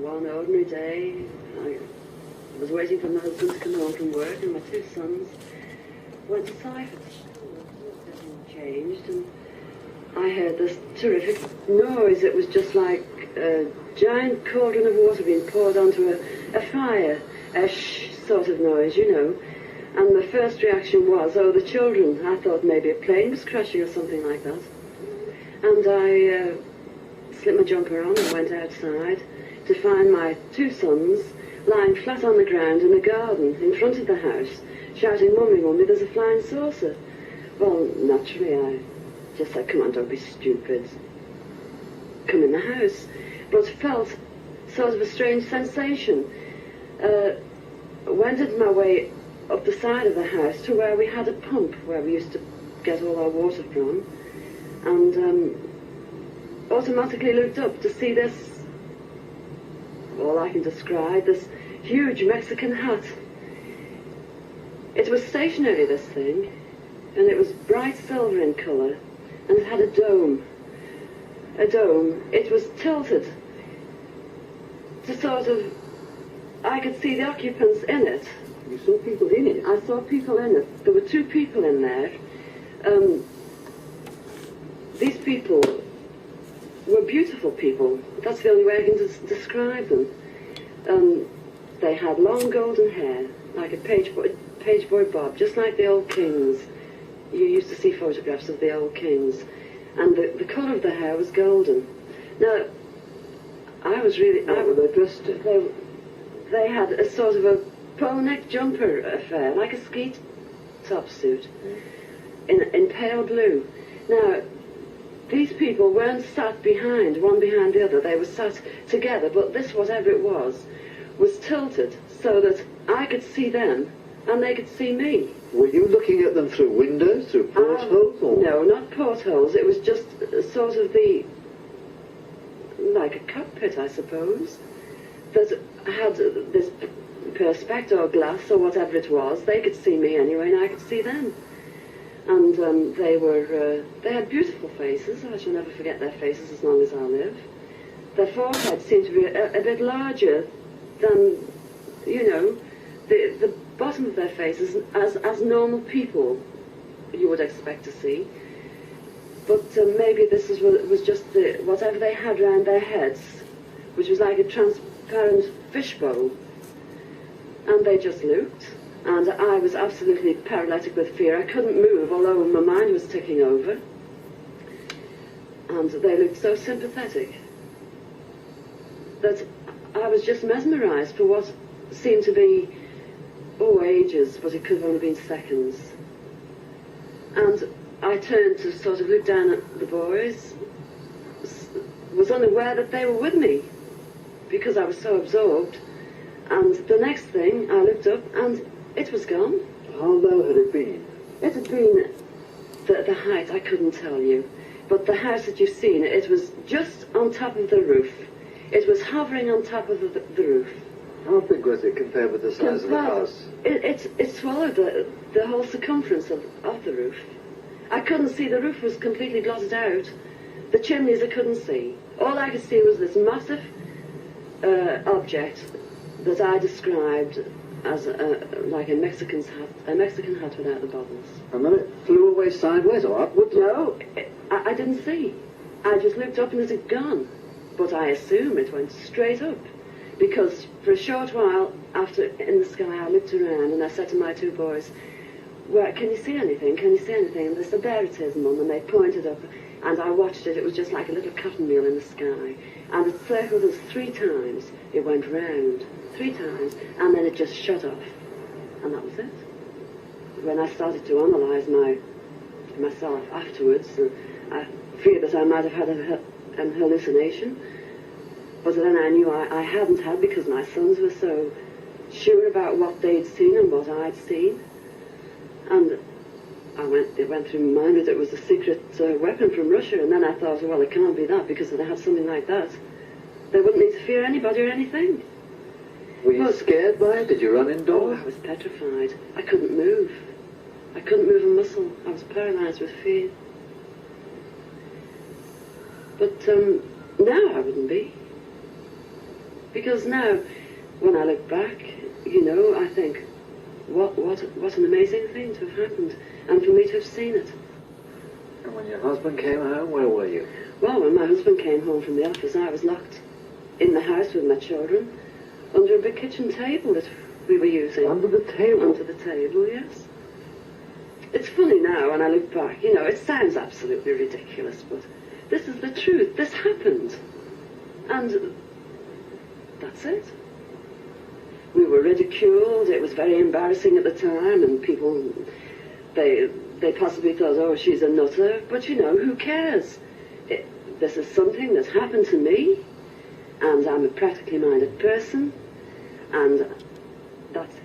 one ordinary day, I was waiting for my husband to come home from work, and my two sons went to Cypher. Everything changed, and I heard this terrific noise. It was just like a giant cauldron of water being poured onto a fire, a shh sort of noise, you know. And my first reaction was, oh, the children. I thought maybe a plane was crashing or something like that. And I slipped my jumper on and went outside to find my two sons lying flat on the ground in a garden in front of the house, shouting, "Mummy, Mummy, there's a flying saucer." Well, naturally, I just said, "Come on, don't be stupid. Come in the house." But felt sort of a strange sensation. Wended my way up the side of the house to where we had a pump, where we used to get all our water from, and automatically looked up to see this, all I can describe, this huge Mexican hat. It was stationary, this thing, and it was bright silver in colour, and it had a dome. It was tilted to sort of, I could see the occupants in it. You saw people in it? I saw people in it. There were two people in there. These people were beautiful people. That's the only way I can describe them. They had long golden hair, like a page boy bob, just like the old kings. You used to see photographs of the old kings. And the colour of the hair was golden. Now, I was really... What were they dressed in? They had a sort of a polo neck jumper affair, like a ski top suit, in pale blue. Now, these people weren't sat behind, one behind the other. They were sat together, but this, whatever it was tilted so that I could see them and they could see me. Were you looking at them through windows, through portholes? Or? No, not portholes. It was just sort of like a cockpit, I suppose, that had this perspex or glass or whatever it was. They could see me anyway, and I could see them. And they had beautiful faces. I shall never forget their faces as long as I live. Their foreheads seemed to be a bit larger than, you know, the bottom of their faces as normal people you would expect to see. But maybe this was just whatever they had round their heads, which was like a transparent fishbowl. And they just looked. And I was absolutely paralytic with fear. I couldn't move, although my mind was ticking over. And they looked so sympathetic that I was just mesmerised for what seemed to be, ages, but it could have only been seconds. And I turned to sort of look down at the boys, was unaware that they were with me, because I was so absorbed. And the next thing, I looked up, and it was gone. How low had it been? It had been the height, I couldn't tell you. But the house that you've seen, it was just on top of the roof. It was hovering on top of the roof. How big was it compared with the size of the house? It swallowed the whole circumference of the roof. I couldn't see, the roof was completely blotted out. The chimneys I couldn't see. All I could see was this massive object that I described as like a Mexican hat without the bubbles. And then it flew away sideways or upwards? No, I didn't see. I just looked up and it had gone. But I assume it went straight up. Because for a short while after in the sky I looked around and I said to my two boys, "Well, can you see anything? Can you see anything?" And they said, "There it is, Mum." And they pointed up and I watched it. It was just like a little cotton reel in the sky. And it circled us 3 times. It went round 3 times and then it just shut off. And that was it. When I started to analyse myself afterwards, I feared that I might have had an hallucination. But then I knew I hadn't had, because my sons were so sure about what they'd seen and what I'd seen. And it went through my mind that it was a secret weapon from Russia. And then I thought, well, it can't be that, because if they had something like that, they wouldn't need to fear anybody or anything. Were you scared by it? Did you run indoors? Oh, I was petrified. I couldn't move. I couldn't move a muscle. I was paralysed with fear. But now I wouldn't be. Because now, when I look back, you know, I think, what an amazing thing to have happened, and for me to have seen it. And when your husband came home, where were you? Well, when my husband came home from the office, I was locked in the house with my children, under a big kitchen table that we were using. Under the table? Under the table, yes. It's funny now when I look back, you know, it sounds absolutely ridiculous, but this is the truth. This happened. And that's it. We were ridiculed. It was very embarrassing at the time, and people, they possibly thought, oh, she's a nutter. But, you know, who cares? This is something that's happened to me, and I'm a practically minded person, and that's it.